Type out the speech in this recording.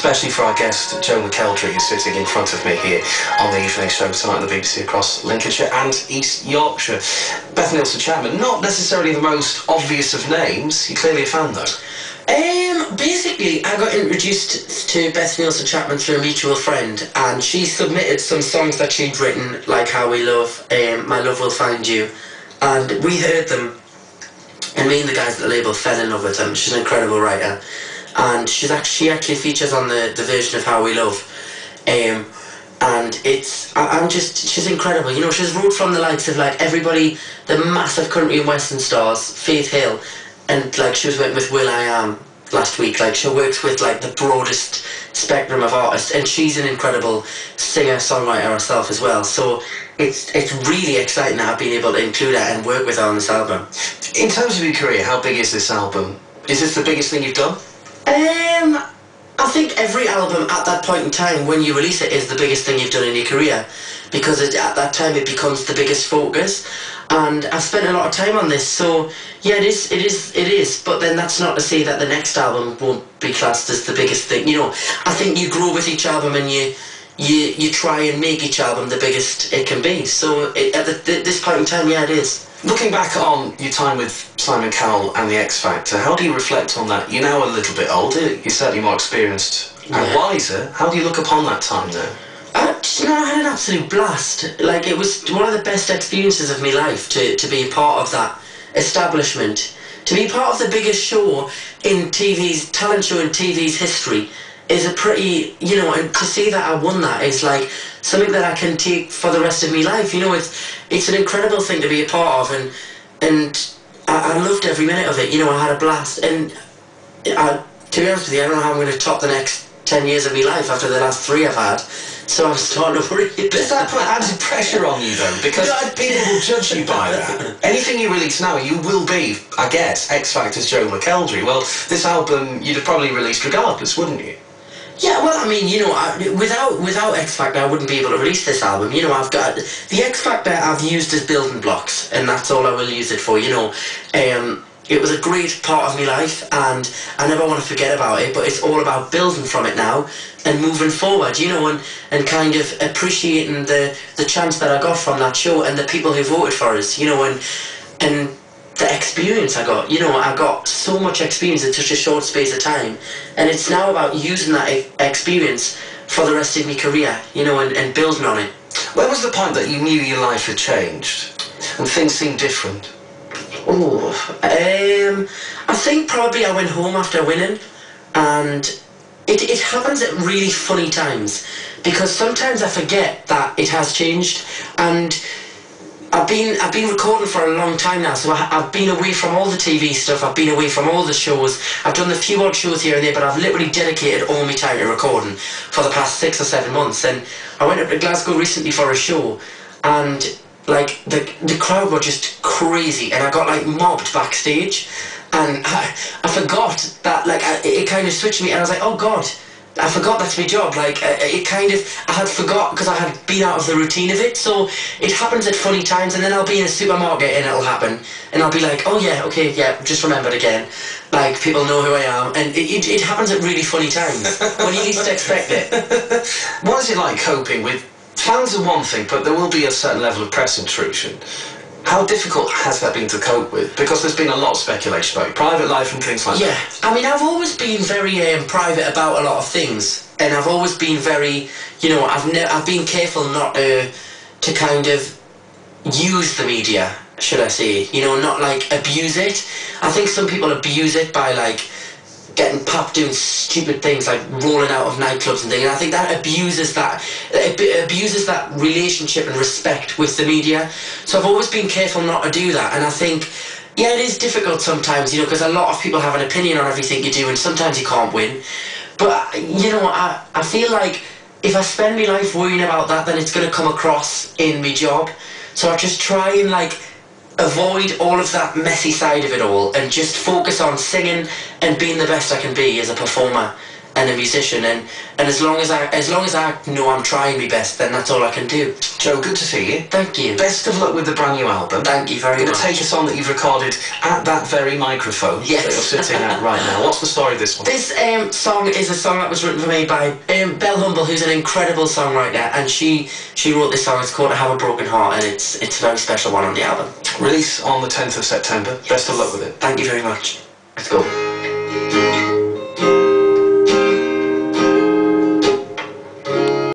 especially for our guest Joe McElderry, who's sitting in front of me here on the evening show tonight on the BBC across Lincolnshire and East Yorkshire. Beth Nielsen-Chapman, not necessarily the most obvious of names. You're clearly a fan, though. Basically, I got introduced to Beth Nielsen-Chapman through a mutual friend, and she submitted some songs that she'd written, like How We Love, My Love Will Find You, and we heard them, and me and the guys at the label fell in love with them. She's an incredible writer, and she actually features on the version of How We Love, and she's incredible. You know, she's wrote from the likes of, like, everybody, the massive country and western stars, Faith Hill, and, like, she was working with Will.i.am last week. Like, she works with, like, the broadest spectrum of artists, and she's an incredible singer-songwriter herself as well. So it's really exciting that I've been able to include her and work with her on this album. In terms of your career, how big is this album? Is this the biggest thing you've done? I think every album at that point in time when you release it is the biggest thing you've done in your career, because at that time it becomes the biggest focus. And I've spent a lot of time on this, so yeah, it is. But then that's not to say that the next album won't be classed as the biggest thing. You know, I think you grow with each album, and you try and make each album the biggest it can be. So at this point in time, yeah, it is. Looking back on your time with Simon Cowell and the X Factor, how do you reflect on that? You're now a little bit older, you're certainly more experienced and wiser. How do you look upon that time now? You know, I had an absolute blast. Like, it was one of the best experiences of my life to be a part of that establishment. To be part of the biggest show in TV's, talent show in TV's history is a pretty, you know, and to see that I won that is like something that I can take for the rest of my life. You know, it's an incredible thing to be a part of, and I loved every minute of it. You know, I had a blast, and to be honest with you, I don't know how I'm going to top the next 10 years of my life after the last 3 I've had. So I'm starting to worry a bit. Does that put added pressure on you, though? Because people will judge you by that. Anything you release now, you will be, I guess, X Factor's Joe McElderry. Well, this album you'd have probably released regardless, wouldn't you? Yeah, well, I mean, you know, without X Factor, I wouldn't be able to release this album. You know, I've got the X Factor I've used as building blocks, and that's all I will use it for. You know, it was a great part of my life, and I never want to forget about it. But it's all about building from it now and moving forward. You know, and kind of appreciating the chance that I got from that show and the people who voted for us. You know, and the experience I got. You know, I got so much experience in such a short space of time, and it's now about using that experience for the rest of my career, you know, and building on it. When was the point that you knew your life had changed and things seemed different? Oh, I think probably I went home after winning, and it happens at really funny times, because sometimes I forget that it has changed, and I've been recording for a long time now, so I've been away from all the TV stuff, I've been away from all the shows, I've done a few odd shows here and there, but I've literally dedicated all my time to recording for the past 6 or 7 months. And I went up to Glasgow recently for a show, and like the crowd were just crazy, and I got like mobbed backstage, and I forgot that, like, it kind of switched me, and I was like, oh god, I forgot that's my job. Like, it kind of, I had forgot because I had been out of the routine of it. So it happens at funny times, and then I'll be in a supermarket and it'll happen, and I'll be like, oh yeah, okay, yeah, just remembered again. Like, people know who I am, and it happens at really funny times when you least expect it. What is it like coping with fans are one thing, but there will be a certain level of press intrusion? How difficult has that been to cope with? Because there's been a lot of speculation about your private life and things like that. Yeah, I mean, I've always been very private about a lot of things, and I've always been very, you know, I've been careful not to kind of use the media, should I say, you know, not like abuse it. I think some people abuse it by like getting popped doing stupid things like rolling out of nightclubs and things, and I think that abuses that relationship and respect with the media. So I've always been careful not to do that, and I think, yeah, it is difficult sometimes, you know, because a lot of people have an opinion on everything you do, and sometimes you can't win. But, you know, I feel like if I spend my life worrying about that, then it's going to come across in my job. So I just try and, like, avoid all of that messy side of it all, and just focus on singing and being the best I can be as a performer. and a musician, and as long as I know I'm trying my best, then that's all I can do. Joe, good to see you. Thank you. Best of luck with the brand new album. Thank you very much. Going to take a song that you've recorded at that very microphone yes. that you're sitting at right now. What's the story of this one? This song is a song that was written for me by Belle Humble, who's an incredible songwriter, and she wrote this song. It's called I Have a Broken Heart, and it's a very special one on the album. Release on the 10th of September. Best of luck with it. Thank you very much. Let's go.